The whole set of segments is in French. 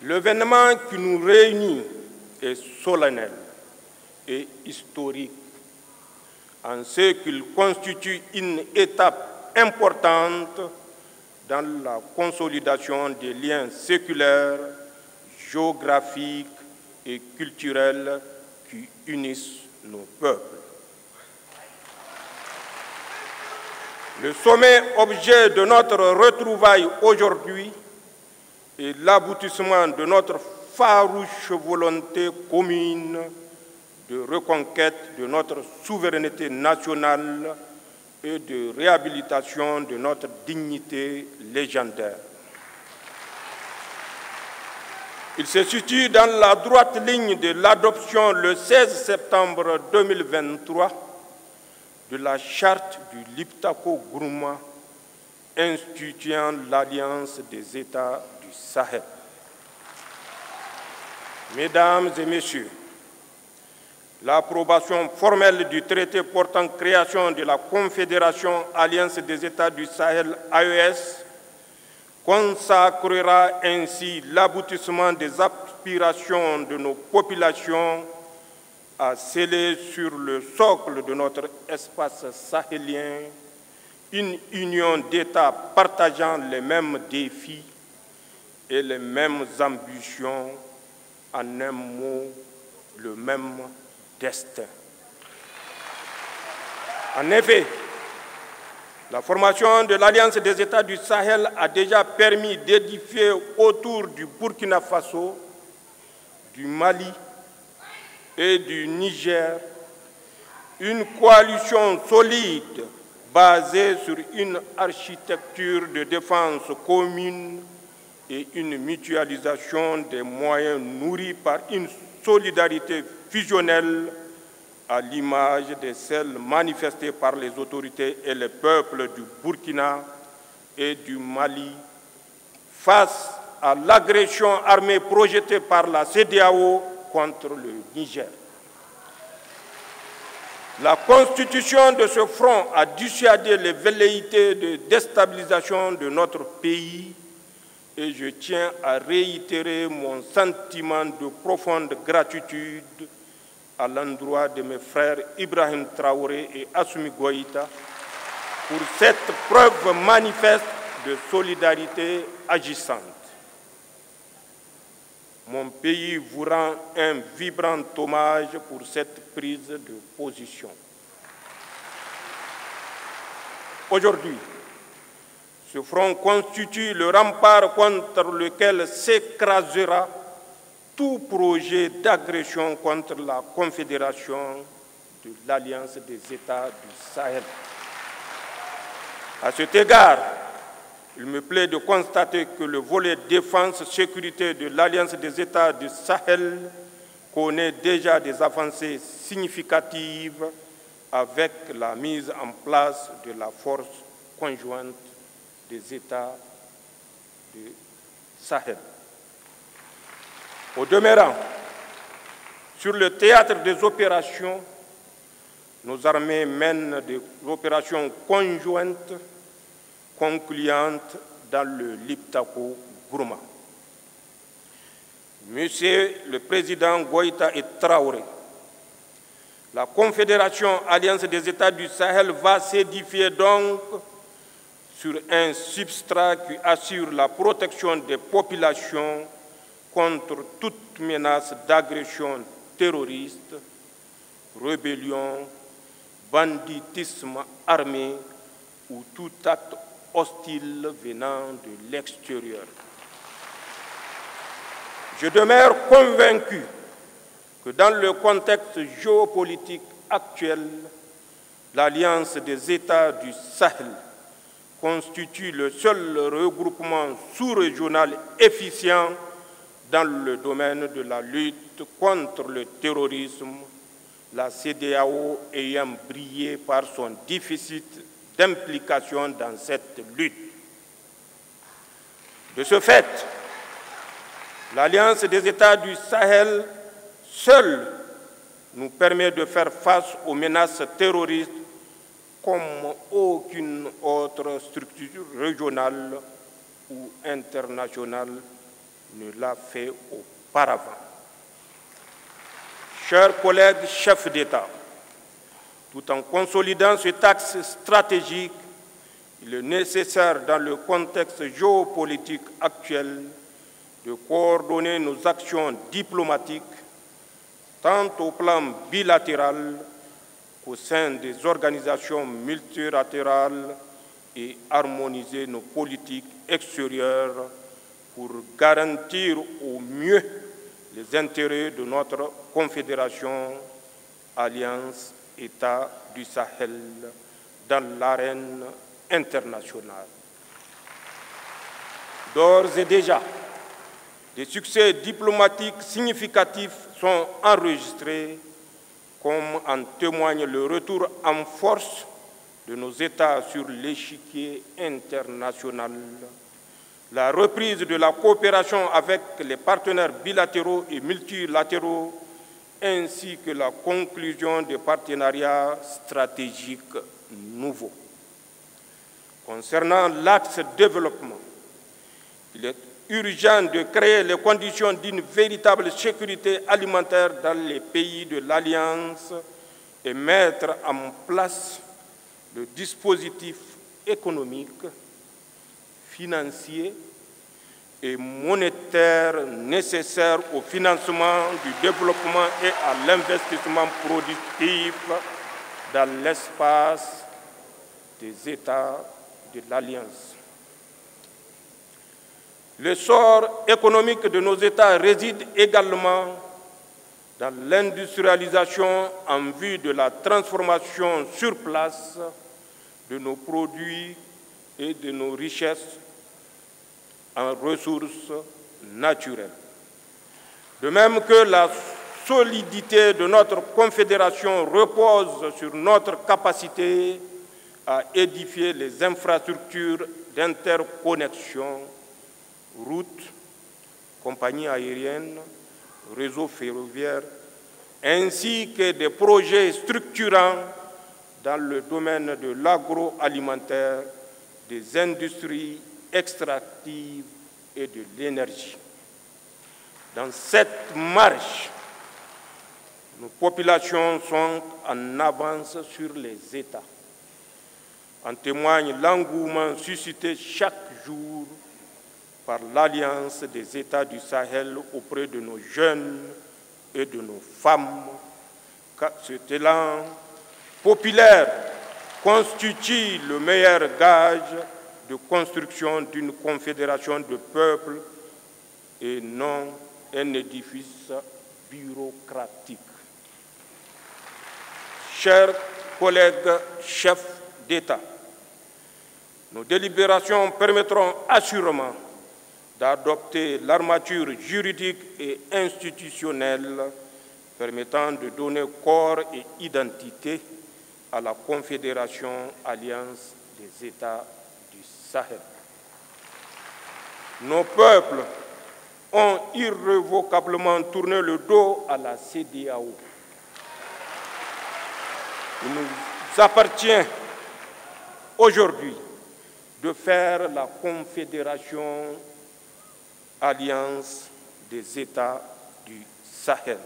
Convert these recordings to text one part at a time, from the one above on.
L'événement qui nous réunit est solennel et historique en ce qu'il constitue une étape importante dans la consolidation des liens séculaires, géographiques et culturels qui unissent nos peuples. Le sommet objet de notre retrouvaille aujourd'hui est l'aboutissement de notre farouche volonté commune de reconquête de notre souveraineté nationale et de réhabilitation de notre dignité légendaire. Il se situe dans la droite ligne de l'adoption le 16 septembre 2023 de la charte du Liptako-Gourma instituant l'Alliance des États du Sahel. Mesdames et Messieurs, l'approbation formelle du traité portant création de la Confédération Alliance des États du Sahel AES consacrera ainsi l'aboutissement des aspirations de nos populations à sceller sur le socle de notre espace sahélien une union d'États partageant les mêmes défis et les mêmes ambitions, en un mot, le même destin. En effet, la formation de l'Alliance des États du Sahel a déjà permis d'édifier autour du Burkina Faso, du Mali et du Niger une coalition solide basée sur une architecture de défense commune et une mutualisation des moyens nourris par une solidarité fusionnelle à l'image de celles manifestées par les autorités et les peuples du Burkina et du Mali face à l'agression armée projetée par la CEDEAO contre le Niger. La constitution de ce front a dissuadé les velléités de déstabilisation de notre pays et je tiens à réitérer mon sentiment de profonde gratitude à l'endroit de mes frères Ibrahim Traoré et Assimi Goïta pour cette preuve manifeste de solidarité agissante. Mon pays vous rend un vibrant hommage pour cette prise de position. Aujourd'hui, ce front constitue le rempart contre lequel s'écrasera tout projet d'agression contre la Confédération de l'Alliance des États du Sahel. À cet égard, il me plaît de constater que le volet défense-sécurité de l'Alliance des États du Sahel connaît déjà des avancées significatives avec la mise en place de la force conjointe des États du Sahel. Au demeurant, sur le théâtre des opérations, nos armées mènent des opérations conjointes concluantes dans le Liptako-Gourma. Monsieur le Président Goïta et Traoré, la Confédération Alliance des États du Sahel va s'édifier donc sur un substrat qui assure la protection des populations contre toute menace d'agression terroriste, rébellion, banditisme armé ou tout acte hostile venant de l'extérieur. Je demeure convaincu que dans le contexte géopolitique actuel, l'Alliance des États du Sahel constitue le seul regroupement sous-régional efficient dans le domaine de la lutte contre le terrorisme, la CEDEAO ayant brillé par son déficit d'implication dans cette lutte. De ce fait, l'Alliance des États du Sahel seule nous permet de faire face aux menaces terroristes comme aucune autre structure régionale ou internationale ne l'a fait auparavant. Chers collègues chefs d'État, tout en consolidant cet axe stratégique, il est nécessaire, dans le contexte géopolitique actuel, de coordonner nos actions diplomatiques, tant au plan bilatéral qu'au sein des organisations multilatérales, et harmoniser nos politiques extérieures pour garantir au mieux les intérêts de notre confédération, alliance États du Sahel dans l'arène internationale. D'ores et déjà, des succès diplomatiques significatifs sont enregistrés, comme en témoigne le retour en force de nos États sur l'échiquier international, la reprise de la coopération avec les partenaires bilatéraux et multilatéraux, ainsi que la conclusion des partenariats stratégiques nouveaux. Concernant l'axe développement, il est urgent de créer les conditions d'une véritable sécurité alimentaire dans les pays de l'Alliance et mettre en place le dispositif économique, financier et monétaire nécessaire au financement du développement et à l'investissement productif dans l'espace des États de l'Alliance. L'essor économique de nos États réside également dans l'industrialisation en vue de la transformation sur place de nos produits et de nos richesses en ressources naturelles. De même que la solidité de notre confédération repose sur notre capacité à édifier les infrastructures d'interconnexion, routes, compagnies aériennes, réseaux ferroviaires, ainsi que des projets structurants dans le domaine de l'agroalimentaire, des industries extractives et de l'énergie. Dans cette marche, nos populations sont en avance sur les États. En témoigne l'engouement suscité chaque jour par l'Alliance des États du Sahel auprès de nos jeunes et de nos femmes. Cet élan populaire constitue le meilleur gage de construction d'une confédération de peuples et non un édifice bureaucratique. Chers collègues chefs d'État, nos délibérations permettront assurément d'adopter l'armature juridique et institutionnelle permettant de donner corps et identité à la Confédération Alliance des États du Sahel. Nos peuples ont irrévocablement tourné le dos à la CEDEAO. Il nous appartient aujourd'hui de faire la Confédération Alliance des États du Sahel,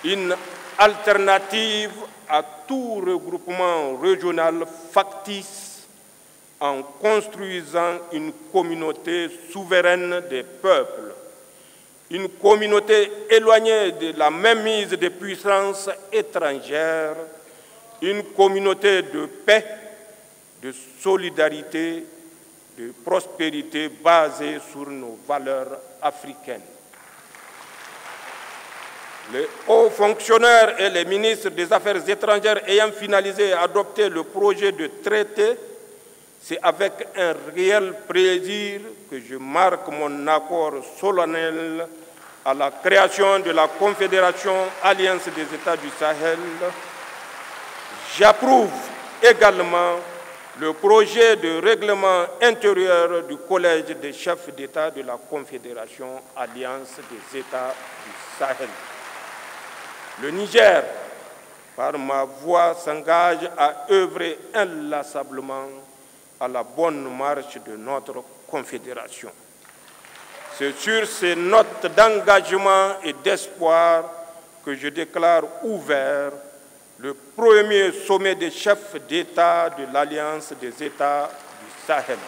une alternative à tout regroupement régional factice en construisant une communauté souveraine des peuples, une communauté éloignée de la mainmise des puissances étrangères, une communauté de paix, de solidarité, de prospérité basée sur nos valeurs africaines. Les hauts fonctionnaires et les ministres des Affaires étrangères ayant finalisé et adopté le projet de traité, c'est avec un réel plaisir que je marque mon accord solennel à la création de la Confédération Alliance des États du Sahel. J'approuve également le projet de règlement intérieur du Collège des chefs d'État de la Confédération Alliance des États du Sahel. Le Niger, par ma voix, s'engage à œuvrer inlassablement à la bonne marche de notre Confédération. C'est sur ces notes d'engagement et d'espoir que je déclare ouvert le premier sommet des chefs d'État de l'Alliance des États du Sahel.